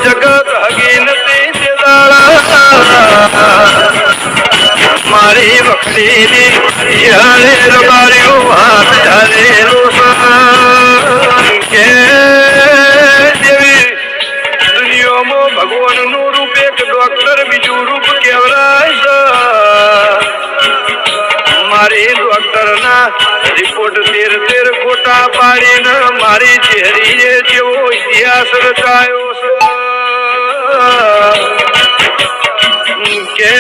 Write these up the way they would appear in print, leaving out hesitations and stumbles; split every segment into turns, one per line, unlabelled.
જગત હગી નથી મારી વખડી રબાર્યું હાથ ઝાલેલું કે દેવી દુનિયામાં ભગવાનનું રૂપ એક ડોક્ટર બીજું રૂપ કેવરાય મારી ડોક્ટરના રિપોર્ટ તેર ખોટા પાડીને મારી ચહેરીએ જેવો ઇતિહાસ રચાયો કે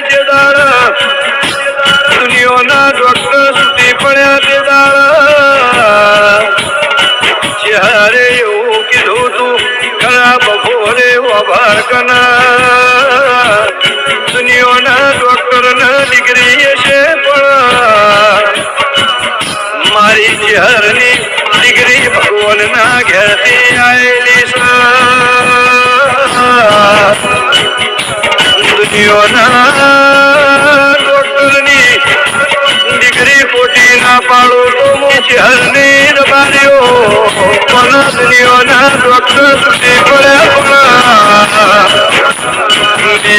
જે દાડા દુનિયાના ડોક્ટર સુધી પડ્યા તે દાડા જ્યારે એવું કીધું તું ઘણા બપોરે વભાર કના દુનિયાના ડોક્ટરના ડિગ્રી છે પણ મારી ચહેરની ડિગ્રી ભગવાનના ઘેરથી આવેલી દુનિયાના ડોક્ટરની ડિગ્રી ખોટી ના પાડો તો હું ચહેરની રબાર્યો પણ દુનિયાના ડોક્ટર સુધી પડ્યા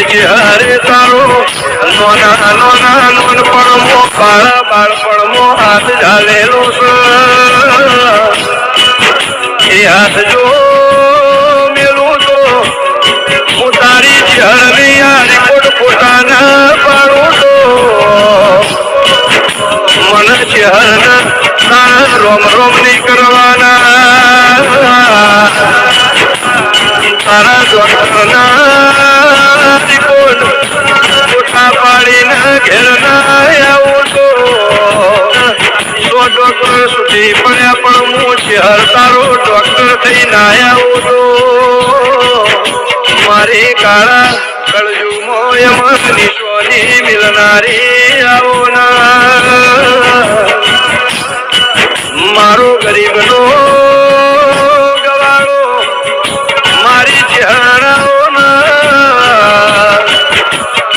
ચહેરે તારો નોના નોનપણમો બાળપણમો હાથ ઝાલેલો એ હાથ જો મેલું તો હું તારી ચહેરની આ રિપોર્ટ પોતાના પાડું તો મને ચહેરના તારા રોમ નહીં કરવાના તારા ડોક્ટરના રિપોર્ટ ખોટા પાડીને ઘેર ના આવું તો ડોક્ટર સુધી પડ્યા પણ હું ચહેર તારો ડોક્ટર થઈ ના આવું તો મારી કાળા કળજુમો એમાં નિશોની મિલનારી આવો ના મારો ગરીબનો